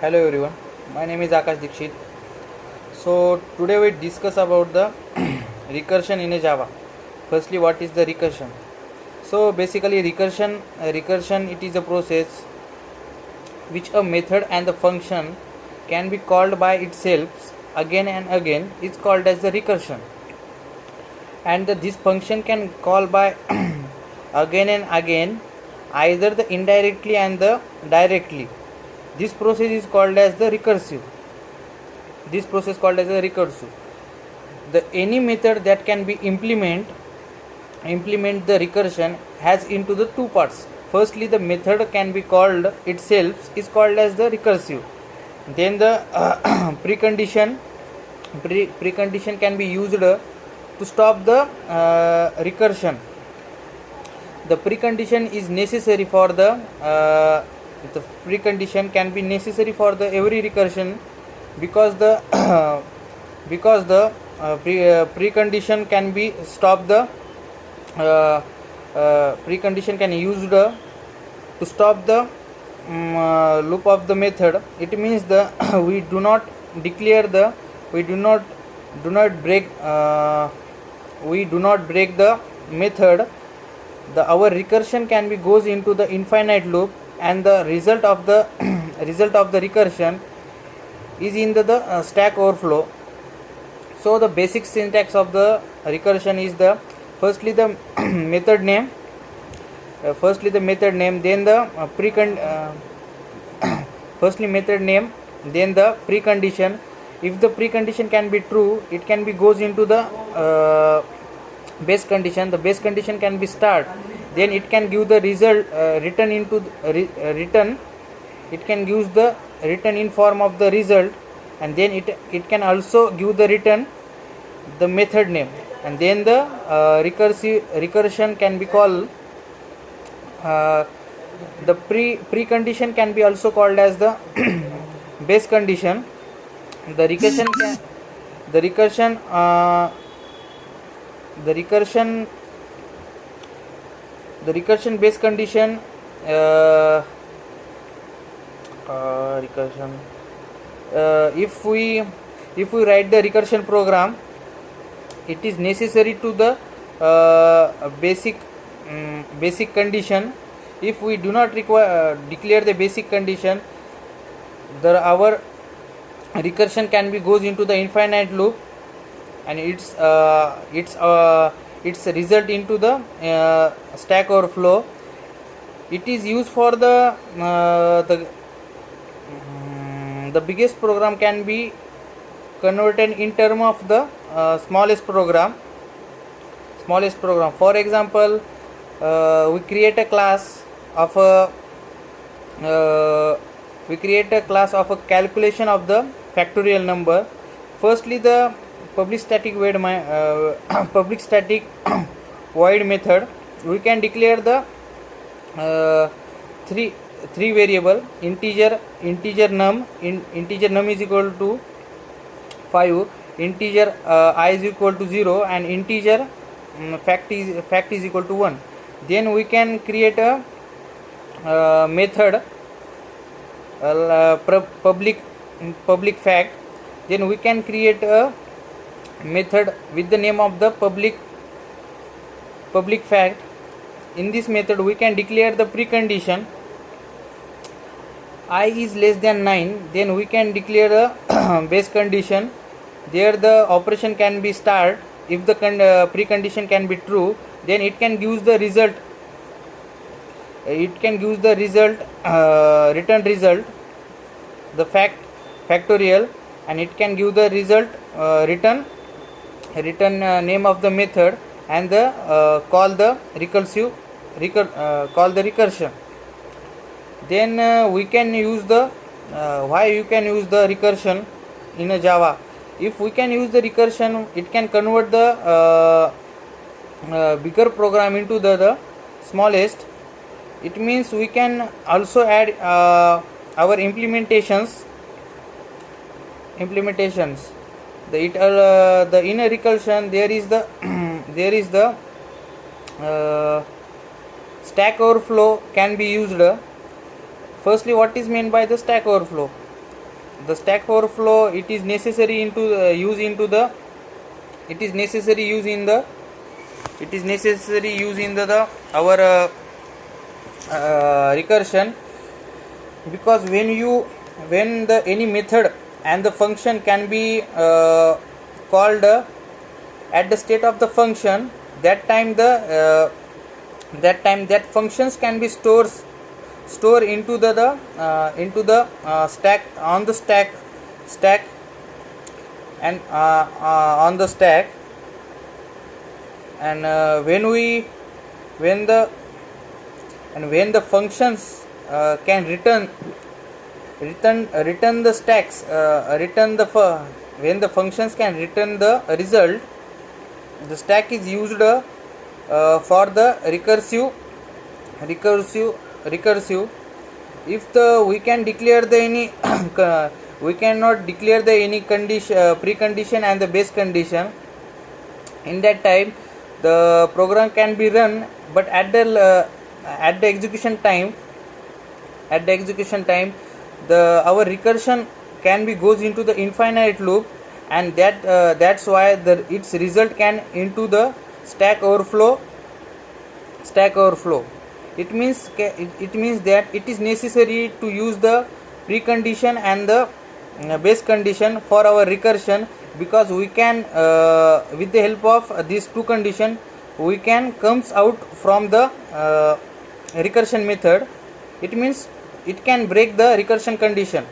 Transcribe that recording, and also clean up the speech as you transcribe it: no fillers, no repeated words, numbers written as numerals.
Hello everyone, my name is Akash Dikshit. So today we discuss about the recursion in a Java. Firstly, what is the recursion? So basically, recursion it is a process which a method and the function can be called by itself again and again. It's called as the recursion, and this function can call by again and again, either the indirectly and the directly. This process is called as the recursive. This process called as a recursive. The any method that can be implement the recursion has into the two parts. Firstly, the method can be called itself is called as the recursive. Then the precondition can be used to stop the recursion. The precondition is necessary for the precondition can be necessary for the every recursion, because the precondition can be stop the precondition can used to stop the loop of the method. It means the we do not declare the we do not break the method. Our recursion can be goes into the infinite loop, and the result of the recursion is in the stack overflow. So the basic syntax of the recursion is the firstly the method name, then the firstly method name, then the precondition. If the precondition can be true, it can be goes into the base condition. The base condition can be start, then it can give the result written into return. It can use the return in form of the result, and then it can also give the return the method name, and then the recursion can be called the precondition can be also called as the base condition. The recursion base condition recursion if we write the recursion program, it is necessary to the basic condition. If we do not declare the basic condition, our recursion can be goes into the infinite loop, and its result into the stack overflow. It is used for the biggest program can be converted in term of the smallest program. For example, we create a class of a calculation of the factorial number. Firstly, the public static void method, we can declare the three variable integer num is equal to 5, integer I is equal to 0, and integer fact is equal to 1. Then we can create a method public fact. Then we can create a method with the name of the public fact. In this method we can declare the precondition I is less than 9. Then we can declare a base condition. There the operation can be start. If the precondition can be true, then it can use the result. Return result, the factorial, and it can give the result return name of the method, and the call the recursion. Then we can use the why you can use the recursion in a Java. If we can use the recursion, it can convert the bigger program into the smallest. It means we can also add our implementations. The inner recursion, there is the stack overflow can be used. Firstly, what is meant by the stack overflow? the stack overflow, it is necessary into use into the it is necessary use in the our recursion, because when the any method and the function can be called at the state of the function, that time that functions can be store into the stack on the stack and on the stack. And when the functions can return the stacks when the functions can return the result, the stack is used for the recursive. If we can declare the any we cannot declare the any condition, precondition and the base condition. In that time the program can be run, but at the execution time our recursion can be goes into the infinite loop, and that's why its result can into the stack overflow. It means that it is necessary to use the precondition and the base condition for our recursion, because we can with the help of these two condition we can comes out from the recursion method. It means it can break the recursion condition.